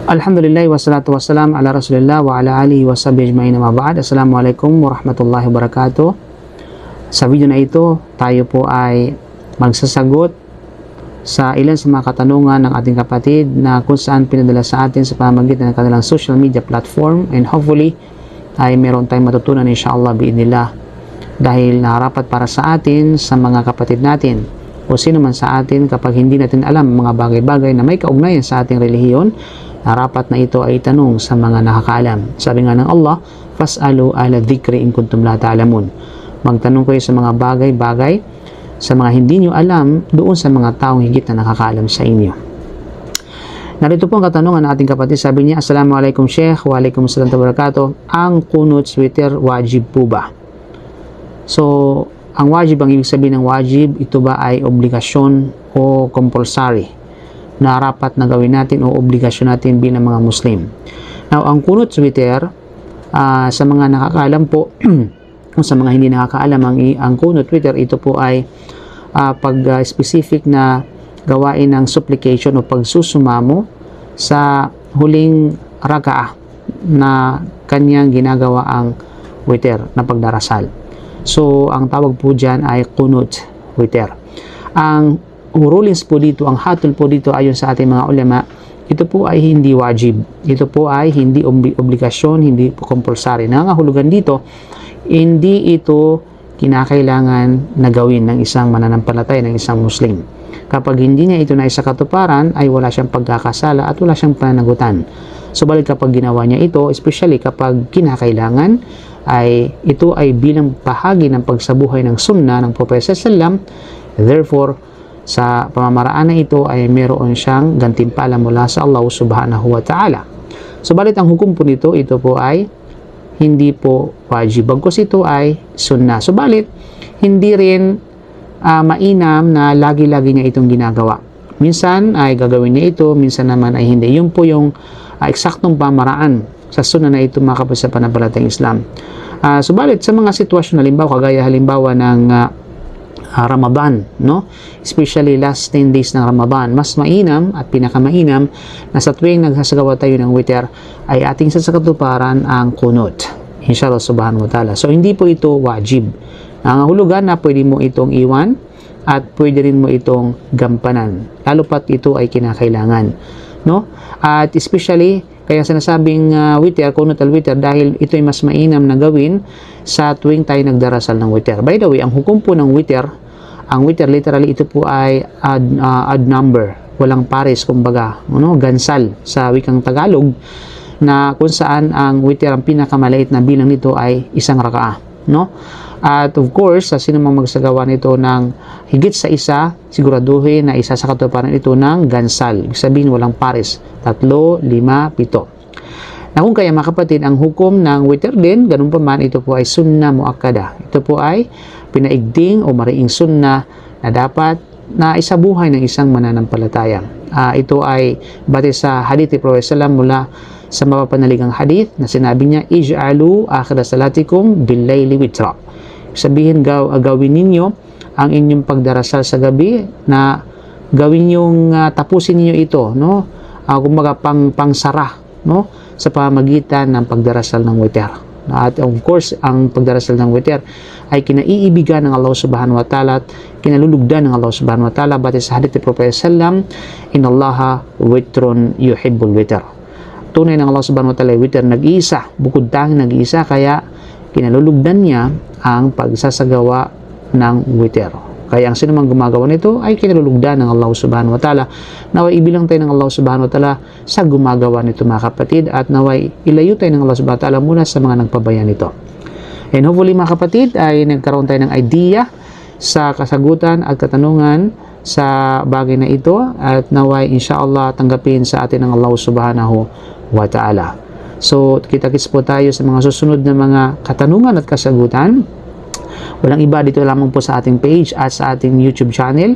Alhamdulillah wassalatu wassalam ala rasulillah wa ala alihi wa sahbihi ajma'in amma ba'd. Assalamualaikum warahmatullahi wabarakatuh. Sa video na ito, tayo po ay magsasagot sa ilan sa mga katanungan ng ating kapatid na kung saan pinadala sa atin sa pamamagitan ng kanilang social media platform, and hopefully ay meron tayong matutunan inshallah biidnillah, dahil naharapat para sa atin sa mga kapatid natin o sino man sa atin kapag hindi natin alam mga bagay-bagay na may kaugnayan sa ating relihiyon, harapat na ito ay tanong sa mga nakakaalam. Sabi nga ng Allah, fas'alu ala dhikri in kuntum la ta'lamun. Magtanong kayo sa mga bagay-bagay sa mga hindi nyo alam doon sa mga taong higit na nakakaalam sa inyo. Narito po ang katanungan ng ating kapatid. Sabi niya, Assalamualaikum Sheikh, wa alaikum assalam wa barakatuh. Ang kunut sweater wajib po ba? So, ang wajib, ang ibig sabihin ng wajib, ito ba ay obligasyon o compulsory na rapat na gawin natin o obligasyon natin bilang mga Muslim? Now, ang kunut sweater, sa mga nakakaalam po, sa mga hindi nakakaalam, ang kunut sweater, ito po ay pag-specific na gawain ng supplication o pagsusumamo sa huling rakaah na kanyang ginagawa ang witr na pagdarasal. So, ang tawag po dyan ay kunut witr. Ang rulings po dito, ang hatol po dito ayon sa ating mga ulama, ito po ay hindi wajib. Ito po ay hindi obligasyon, hindi po compulsory. Nangangahulugan dito, hindi ito kinakailangan na gawin ng isang mananampalataya, ng isang Muslim. Kapag hindi niya ito na isa katuparan, ay wala siyang pagkakasala at wala siyang pananagutan. Subalit kapag ginawa niya ito, especially kapag kinakailangan, ay ito ay bilang bahagi ng pagsabuhay ng sunnah ng Prophet sallam. Therefore, sa pamamaraan na ito ay meron siyang gantimpala mula sa Allah subhanahu wa ta'ala. Subalit ang hukom po nito, ito po ay hindi po wajib. Bagkus ito ay sunnah. Subalit, hindi rin mainam na lagi-lagi niya itong ginagawa. Minsan ay gagawin niya ito, minsan naman ay hindi. Yun po yung eksaktong pamaraan sa sunnah na ito, mga kapatid sa pananampalatayang Islam. Subalit, sa mga sitwasyon halimbawa ng Ramadan, no? Especially last 10 days ng Ramadan, mas mainam at pinakamainam na sa tuwing nagsasagawa tayo ng witr ay ating sasakatuparan ang kunut, inshallah subhanahu wa ta'ala. So, hindi po ito wajib. Nangangahulugan na pwede mo itong iwan at pwede rin mo itong gampanan, lalo pat ito ay kinakailangan, no? At especially, kaya sinasabing witr, kunut al-witr, dahil ito ay mas mainam na gawin sa tuwing tayo nagdarasal ng witr. By the way, ang hukom po ng witr, ang witr literally ito po ay odd number, walang pares, kumbaga, no? Gansal sa wikang Tagalog, na kung saan ang witr, ang pinakamaliit na bilang nito ay isang rakaah, no? At of course, sa sino mang magsagawa nito ng higit sa isa, siguraduhin na isa sa katuparan ito ng gansal. Ibig sabihin, walang pares. 3, 5, 7. Na kung kaya, mga kapatid, ang hukom ng witr din, ganun pa man, ito po ay sunnah muakkada. Ito po ay pinaigding o mariing sunnah na dapat na isabuhay ng isang mananampalataya. Ito ay batay sa hadith ni Prophet sallam mula sa mapapanaligang hadith na sinabi niya, ij'alu akhira salatikum bil-layli witra. Sabihin, gawin ninyo ang inyong pagdarasal sa gabi na gawin yung tapusin niyo ito, no? Kumbaga pangsara, no? Sa pamamagitan ng pagdarasal ng witr. At of course, ang pagdarasal ng witr ay kinaiibigan ng Allah subhanahu wa ta'ala at kinalulugdan ng Allah subhanahu wa ta'ala batay sa hadith ni Prophet sallam, innallaha witrun yuhibbul witr. Tunay ng Allah subhanahu wa ta'ala ay witr, nag-iisa, bukod tanging nag-iisa, kaya kinalulugdan niya ang pagsasagawa ng witr. Kaya ang sino mang gumagawa nito ay kinalulugdan ng Allah subhanahu wa ta'ala. Naway ibilang tayo ng Allah subhanahu wa ta'ala sa gumagawa nito, mga kapatid, at naway ilayo tayo ng Allah subhanahu wa ta'ala mula sa mga nagpabaya nito. And hopefully, mga kapatid, ay nagkaroon tayo ng idea sa kasagutan at katanungan sa bagay na ito, at naway inshallah tanggapin sa atin ng Allah subhanahu wa ta'ala. So, kita-kits po tayo sa mga susunod na mga katanungan at kasagutan. Walang iba, dito lamang po sa ating page at sa ating YouTube channel,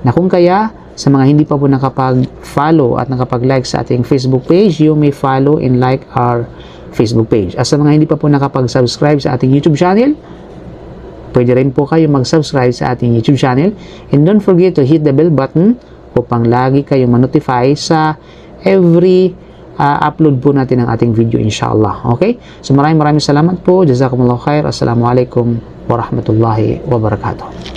na kung kaya, sa mga hindi pa po nakapag-follow at nakapag-like sa ating Facebook page, you may follow and like our Facebook page. At sa mga hindi pa po nakapag-subscribe sa ating YouTube channel, pwede rin po kayo mag-subscribe sa ating YouTube channel. And don't forget to hit the bell button upang lagi kayong ma-notify sa every upload po natin ang ating video inshallah. Okay? So maraming salamat po. Jazakumullahu khair. Assalamualaikum warahmatullahi wabarakatuh.